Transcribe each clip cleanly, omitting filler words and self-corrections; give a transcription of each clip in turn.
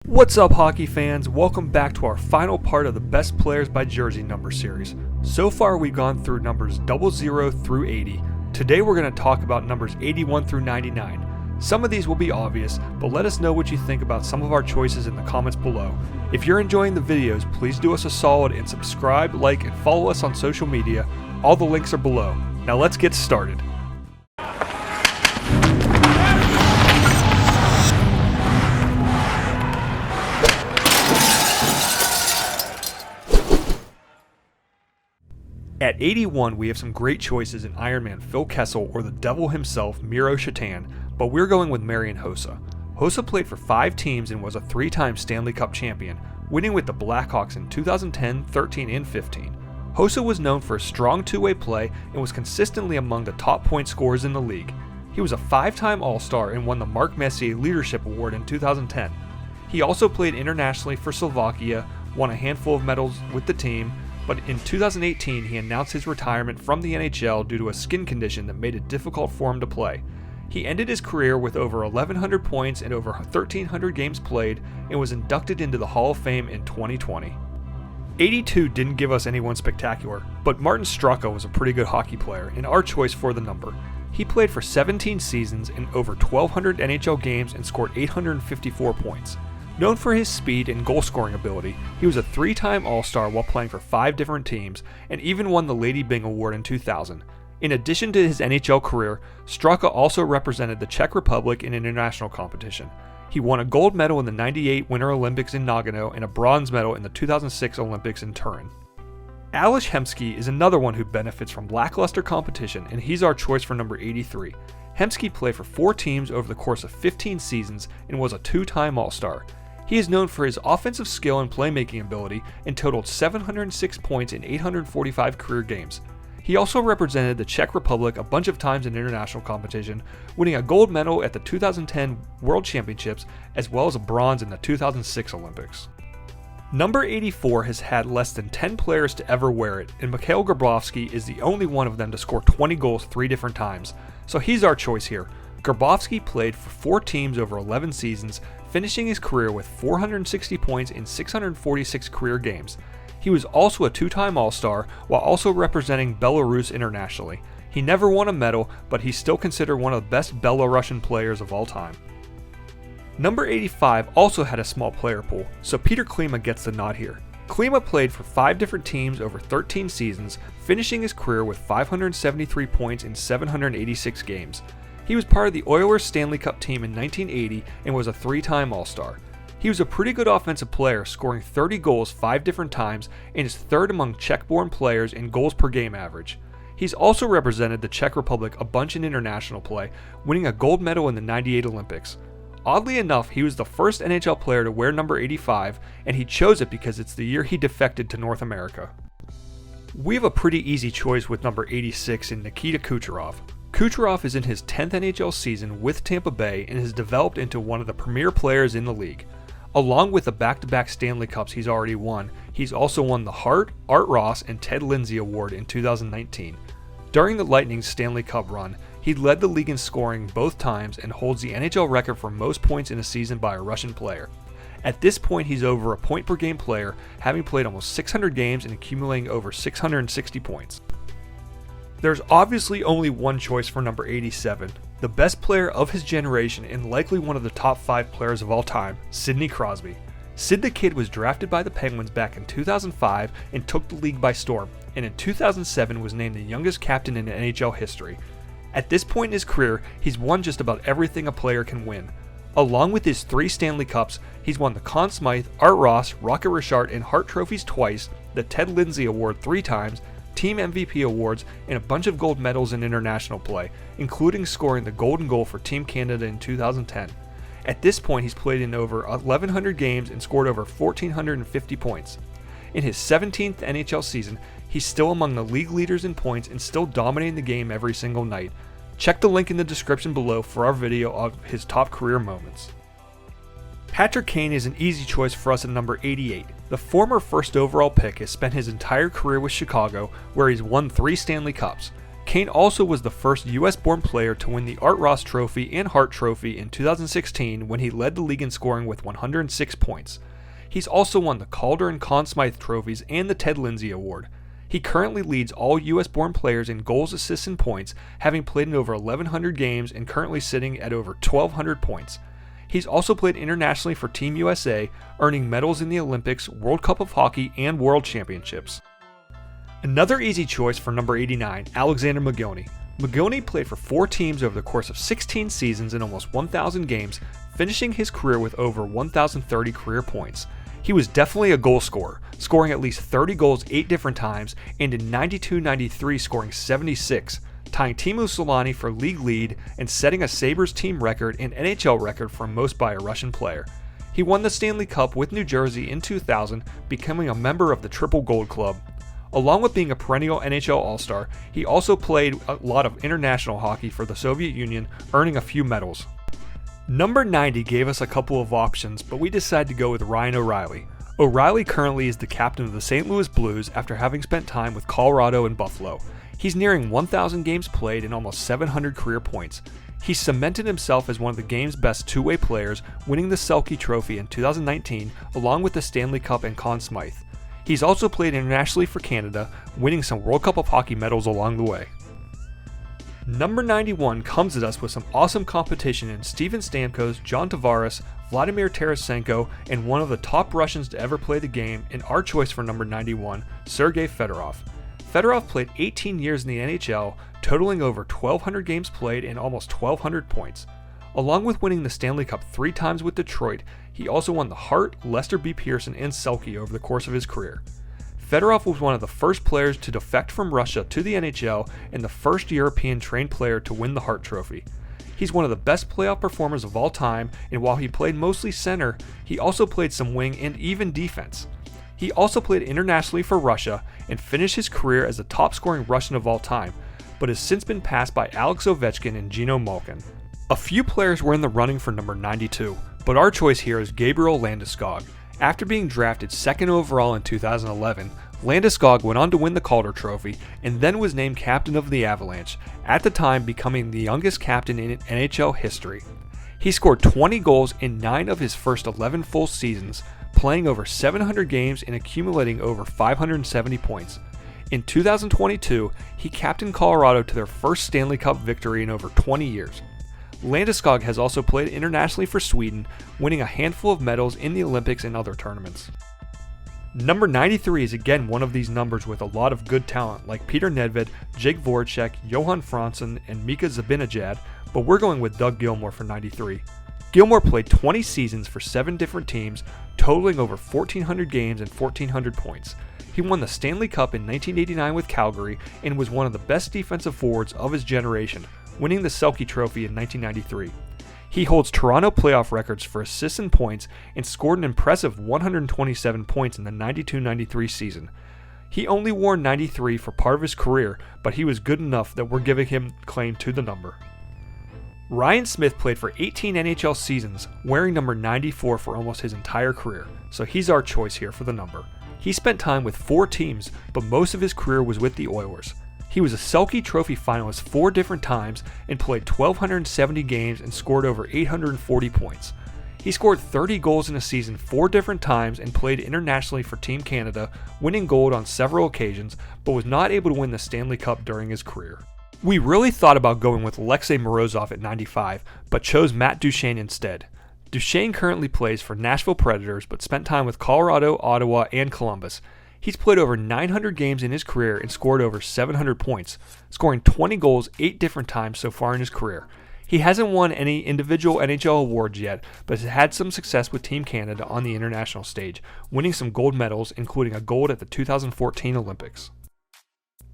What's up, hockey fans? Welcome back to our final part of the Best Players by Jersey number series. So far, we've gone through numbers 00 through 80. Today, we're going to talk about numbers 81 through 99. Some of these will be obvious, but let us know what you think about some of our choices in the comments below. If you're enjoying the videos, please do us a solid and subscribe, like, and follow us on social media. All the links are below. Now let's get started. At 81, we have some great choices in Ironman Phil Kessel or the devil himself, Miro Shatan, but we're going with Marian Hossa. Hossa played for 5 teams and was a 3-time Stanley Cup champion, winning with the Blackhawks in 2010, 13, and 15. Hossa was known for his strong two-way play and was consistently among the top point scorers in the league. He was a 5-time All-Star and won the Mark Messier Leadership Award in 2010. He also played internationally for Slovakia, won a handful of medals with the team, but in 2018 he announced his retirement from the NHL due to a skin condition that made it difficult for him to play. He ended his career with over 1,100 points and over 1,300 games played and was inducted into the Hall of Fame in 2020. 82 didn't give us anyone spectacular, but Martin Straka was a pretty good hockey player and our choice for the number. He played for 17 seasons in over 1,200 NHL games and scored 854 points. Known for his speed and goal-scoring ability, he was a 3-time All-Star while playing for 5 different teams and even won the Lady Byng Award in 2000. In addition to his NHL career, Straka also represented the Czech Republic in international competition. He won a gold medal in the '98 Winter Olympics in Nagano and a bronze medal in the 2006 Olympics in Turin. Ales Hemsky is another one who benefits from lackluster competition, and he's our choice for number 83. Hemsky played for 4 teams over the course of 15 seasons and was a 2-time All-Star. He is known for his offensive skill and playmaking ability and totaled 706 points in 845 career games. He also represented the Czech Republic a bunch of times in international competition, winning a gold medal at the 2010 World Championships as well as a bronze in the 2006 Olympics. Number 84 has had less than 10 players to ever wear it, and Mikhail Grabovski is the only one of them to score 20 goals 3 different times, so he's our choice here. Grabovski played for 4 teams over 11 seasons, finishing his career with 460 points in 646 career games. He was also a 2-time All-Star while also representing Belarus internationally. He never won a medal, but he's still considered one of the best Belarusian players of all time. Number 85 also had a small player pool, so Petr Klima gets the nod here. Klima played for 5 different teams over 13 seasons, finishing his career with 573 points in 786 games. He was part of the Oilers Stanley Cup team in 1980 and was a 3-time All-Star. He was a pretty good offensive player, scoring 30 goals 5 different times and is 3rd among Czech-born players in goals per game average. He's also represented the Czech Republic a bunch in international play, winning a gold medal in the '98 Olympics. Oddly enough, he was the first NHL player to wear number 85, and he chose it because it's the year he defected to North America. We have a pretty easy choice with number 86 in Nikita Kucherov. Kucherov is in his 10th NHL season with Tampa Bay and has developed into one of the premier players in the league. Along with the back-to-back Stanley Cups he's already won, he's also won the Hart, Art Ross, and Ted Lindsay Award in 2019. During the Lightning's Stanley Cup run, he led the league in scoring both times and holds the NHL record for most points in a season by a Russian player. At this point, he's over a point-per-game player, having played almost 600 games and accumulating over 660 points. There's obviously only one choice for number 87, the best player of his generation and likely one of the top 5 players of all time, Sidney Crosby. Sid the Kid was drafted by the Penguins back in 2005 and took the league by storm, and in 2007 was named the youngest captain in NHL history. At this point in his career, he's won just about everything a player can win. Along with his 3 Stanley Cups, he's won the Conn Smythe, Art Ross, Rocket Richard, and Hart Trophies twice, the Ted Lindsay Award 3 times, Team MVP awards, and a bunch of gold medals in international play, including scoring the Golden Goal for Team Canada in 2010. At this point, he's played in over 1,100 games and scored over 1,450 points. In his 17th NHL season, he's still among the league leaders in points and still dominating the game every single night. Check the link in the description below for our video of his top career moments. Patrick Kane is an easy choice for us at number 88. The former first overall pick has spent his entire career with Chicago, where he's won 3 Stanley Cups. Kane also was the first US-born player to win the Art Ross Trophy and Hart Trophy in 2016 when he led the league in scoring with 106 points. He's also won the Calder and Conn Smythe trophies and the Ted Lindsay Award. He currently leads all US-born players in goals, assists, and points, having played in over 1,100 games and currently sitting at over 1,200 points. He's also played internationally for Team USA, earning medals in the Olympics, World Cup of Hockey, and World Championships. Another easy choice for number 89, Alexander Mogilny. Mogilny played for 4 teams over the course of 16 seasons and almost 1,000 games, finishing his career with over 1,030 career points. He was definitely a goal scorer, scoring at least 30 goals 8 different times, and in 92-93 scoring 76, tying Teemu Selanne for league lead and setting a Sabres team record and NHL record for most by a Russian player. He won the Stanley Cup with New Jersey in 2000, becoming a member of the Triple Gold Club. Along with being a perennial NHL All-Star, he also played a lot of international hockey for the Soviet Union, earning a few medals. Number 90 gave us a couple of options, but we decided to go with Ryan O'Reilly. O'Reilly currently is the captain of the St. Louis Blues after having spent time with Colorado and Buffalo. He's nearing 1,000 games played and almost 700 career points. He cemented himself as one of the game's best two-way players, winning the Selke Trophy in 2019 along with the Stanley Cup and Conn Smythe. He's also played internationally for Canada, winning some World Cup of Hockey medals along the way. Number 91 comes at us with some awesome competition in Steven Stamkos, John Tavares, Vladimir Tarasenko, and one of the top Russians to ever play the game, and our choice for number 91, Sergey Fedorov. Fedorov played 18 years in the NHL, totaling over 1,200 games played and almost 1,200 points. Along with winning the Stanley Cup 3 times with Detroit, he also won the Hart, Lester B. Pearson, and Selke over the course of his career. Fedorov was one of the first players to defect from Russia to the NHL and the first European-trained player to win the Hart Trophy. He's one of the best playoff performers of all time, and while he played mostly center, he also played some wing and even defense. He also played internationally for Russia and finished his career as the top-scoring Russian of all time, but has since been passed by Alex Ovechkin and Geno Malkin. A few players were in the running for number 92, but our choice here is Gabriel Landeskog. After being drafted 2nd overall in 2011, Landeskog went on to win the Calder Trophy and then was named captain of the Avalanche, at the time becoming the youngest captain in NHL history. He scored 20 goals in 9 of his first 11 full seasons, playing over 700 games and accumulating over 570 points. In 2022, he captained Colorado to their first Stanley Cup victory in over 20 years. Landeskog has also played internationally for Sweden, winning a handful of medals in the Olympics and other tournaments. Number 93 is again one of these numbers with a lot of good talent like Petr Nedved, Jake Voracek, Johan Franzen, and Mika Zibanejad, but we're going with Doug Gilmour for 93. Gilmour played 20 seasons for 7 different teams, totaling over 1,400 games and 1,400 points. He won the Stanley Cup in 1989 with Calgary and was one of the best defensive forwards of his generation, winning the Selke Trophy in 1993. He holds Toronto playoff records for assists and points and scored an impressive 127 points in the 92-93 season. He only wore 93 for part of his career, but he was good enough that we're giving him claim to the number. Ryan Smyth played for 18 NHL seasons, wearing number 94 for almost his entire career, so he's our choice here for the number. He spent time with 4 teams, but most of his career was with the Oilers. He was a Selke Trophy finalist 4 different times and played 1,270 games and scored over 840 points. He scored 30 goals in a season 4 different times and played internationally for Team Canada, winning gold on several occasions, but was not able to win the Stanley Cup during his career. We really thought about going with Alexei Morozov at 95, but chose Matt Duchene instead. Duchene currently plays for Nashville Predators, but spent time with Colorado, Ottawa, and Columbus. He's played over 900 games in his career and scored over 700 points, scoring 20 goals 8 different times so far in his career. He hasn't won any individual NHL awards yet, but has had some success with Team Canada on the international stage, winning some gold medals, including a gold at the 2014 Olympics.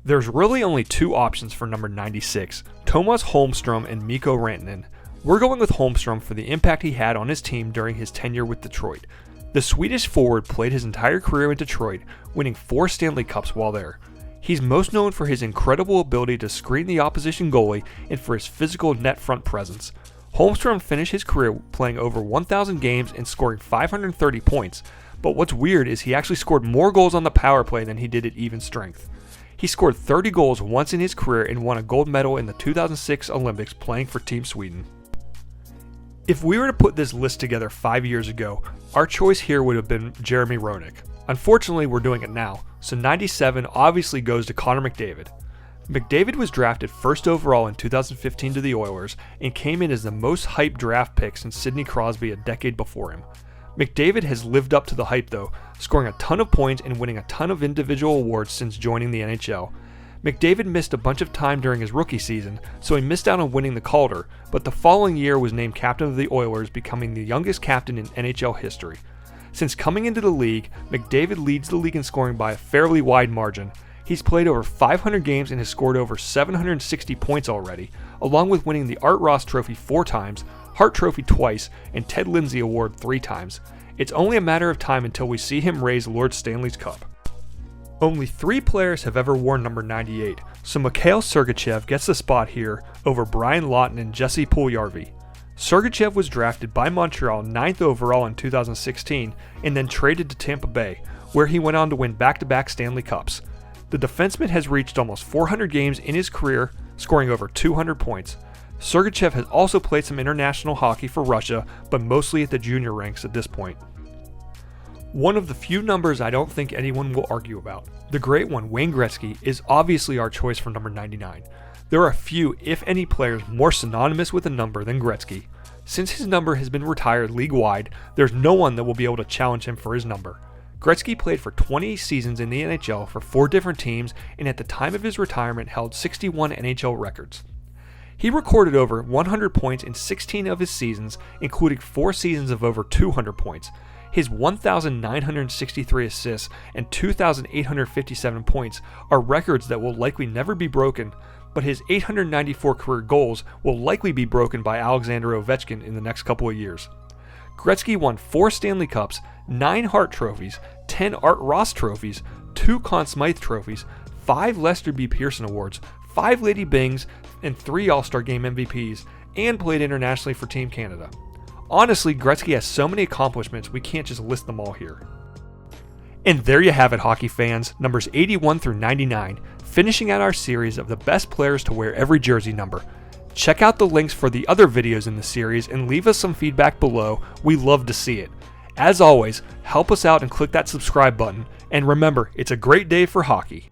There's really only 2 options for number 96, Tomas Holmstrom and Mikko Rantanen. We're going with Holmstrom for the impact he had on his team during his tenure with Detroit. The Swedish forward played his entire career in Detroit, winning 4 Stanley Cups while there. He's most known for his incredible ability to screen the opposition goalie and for his physical net front presence. Holmstrom finished his career playing over 1,000 games and scoring 530 points, but what's weird is he actually scored more goals on the power play than he did at even strength. He scored 30 goals once in his career and won a gold medal in the 2006 Olympics playing for Team Sweden. If we were to put this list together 5 years ago, our choice here would have been Jeremy Roenick. Unfortunately, we're doing it now, so 97 obviously goes to Connor McDavid. McDavid was drafted first overall in 2015 to the Oilers and came in as the most hyped draft pick since Sidney Crosby a decade before him. McDavid has lived up to the hype though, scoring a ton of points and winning a ton of individual awards since joining the NHL. McDavid missed a bunch of time during his rookie season, so he missed out on winning the Calder, but the following year was named captain of the Oilers, becoming the youngest captain in NHL history. Since coming into the league, McDavid leads the league in scoring by a fairly wide margin. He's played over 500 games and has scored over 760 points already, along with winning the Art Ross Trophy 4 times, Hart Trophy twice, and Ted Lindsay Award 3 times. It's only a matter of time until we see him raise Lord Stanley's Cup. Only 3 players have ever worn number 98, so Mikhail Sergachev gets the spot here over Brian Lawton and Jesse Puljujarvi. Sergachev was drafted by Montreal 9th overall in 2016 and then traded to Tampa Bay, where he went on to win back-to-back Stanley Cups. The defenseman has reached almost 400 games in his career, scoring over 200 points. Sergachev has also played some international hockey for Russia, but mostly at the junior ranks at this point. One of the few numbers I don't think anyone will argue about, the great one Wayne Gretzky, is obviously our choice for number 99. There are few, if any, players more synonymous with a number than Gretzky. Since his number has been retired league-wide, there's no one that will be able to challenge him for his number. Gretzky played for 20 seasons in the NHL for 4 different teams and at the time of his retirement held 61 NHL records. He recorded over 100 points in 16 of his seasons, including 4 seasons of over 200 points. His 1,963 assists and 2,857 points are records that will likely never be broken, but his 894 career goals will likely be broken by Alexander Ovechkin in the next couple of years. Gretzky won 4 Stanley Cups, 9 Hart Trophies, 10 Art Ross Trophies, 2 Conn Smythe Trophies, 5 Lester B. Pearson Awards, 5 Lady Bings, and 3 All-Star Game MVPs, and played internationally for Team Canada. Honestly, Gretzky has so many accomplishments we can't just list them all here. And there you have it, hockey fans, numbers 81 through 99, finishing out our series of the best players to wear every jersey number. Check out the links for the other videos in the series and leave us some feedback below. We love to see it. As always, help us out and click that subscribe button. And remember, it's a great day for hockey.